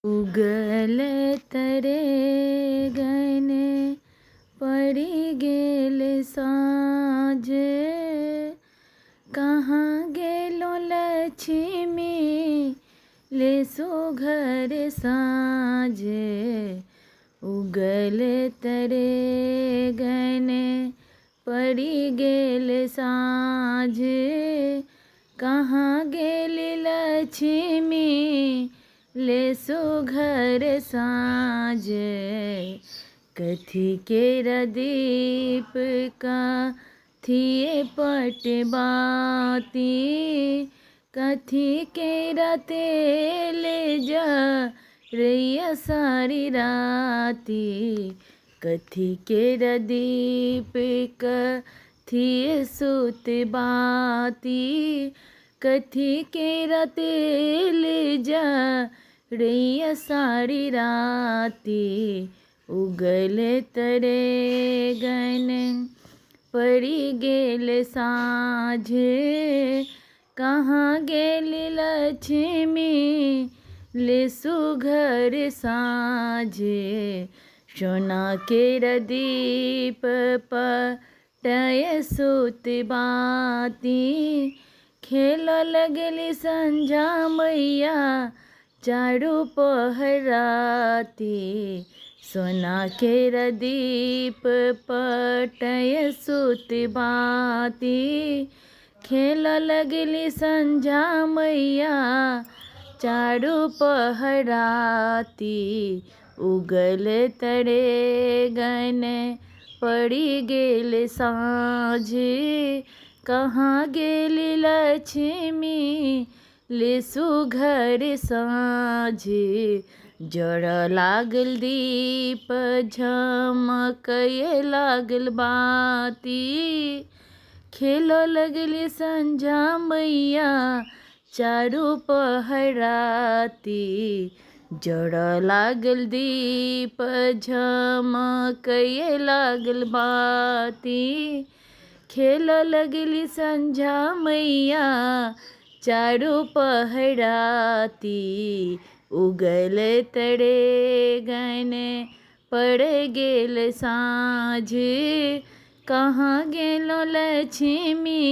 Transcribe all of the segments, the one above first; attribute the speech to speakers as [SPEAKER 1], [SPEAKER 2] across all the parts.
[SPEAKER 1] उगल तरे गन पड़ी गेल साँझ, कहाँ गेलो लक्ष्मी ले सुघर साँझ। उगल तरे गन पड़ी गेल साँझ, कहाँ गेल लक्ष्मी ले सुघर साँझ। कथी केरा दीप का थिए पट बाती, कथी केरा तेल जा रैया सारी राती। कथी केरा दीप का थिए सुत बाती, कथी केरा तेल जा रैया सारी राती। उगल तरे गन पड़ी गेल साँझ, कहाँ गेल लक्ष्मी ले सुघर साँझ। सोना केरा दीप पटय सुत बाती, खेल लगली संझा मैया चारू पहराती। सोना केरा दीप पटय सुत बाती, खेल लगली संझा मैया चारू पहराती। उगल तरे गन पड़ी गेल साँझ, कहाँ गेल लक्ष्मी ले सुघर साँझ। जड़ लागल दीप झमकय लागल बाती, खेल लगली संझा मैया चारू पहराती। जड़ लागल दीप झमकय लागल बाती, खेल लगली संझा मैया चारू पहराती। उगल तरे गन पड़ गेल साँझ, कहाँ गेलो लक्ष्मी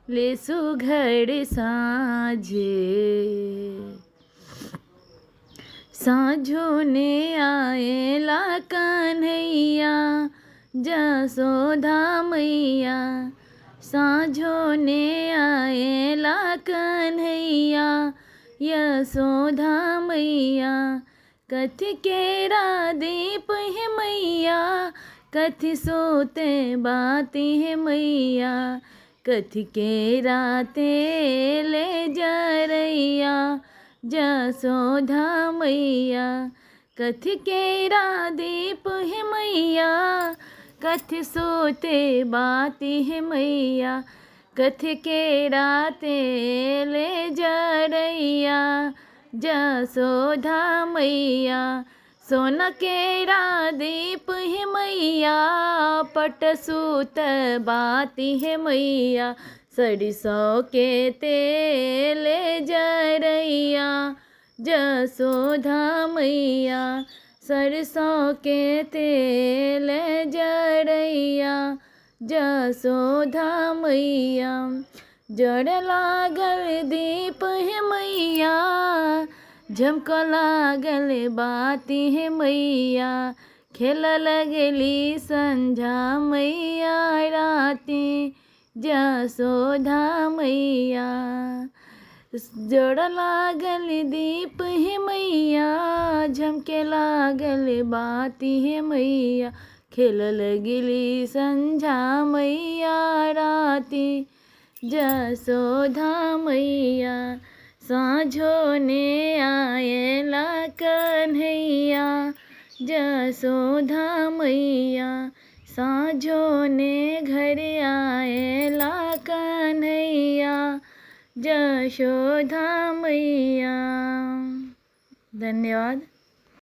[SPEAKER 1] ले सुघर साँझ। साँझो ने आएला कन्हैया जसोदा मैया, साँझो ने आएला कन्हैया यशोदा मैया। कथी केरा दीप है मैया, कथी सोते बाती है मैया। कथी केरा तेल जरैया जसोदा मैया। कथी केरा दीप है मैया, कथी सोते बाती है मैया। कथी केरा तेल जरैया जसोदा मैया। सोना केरा दीप है मैया, पट सूत बाती है मैया। सरसों के तेल जरैया जसोदा मैया। सरसों के तेल जरैया जसोदा मैया। जड़ लागल दीप है मैया, झमक लागल बाती है मैया। खेल लगली संझा मैया राती जसोदा मैया। जड़ लागल दीप है मैया, झमके लागल बाती है मैया। खेल लगली संझा मैया राती जसोदा मैया। साँझो ने आएला कन्हैया जसोदा मैया। साँझो ने घर आएला कन्हैया जसोदा मैया। धन्यवाद।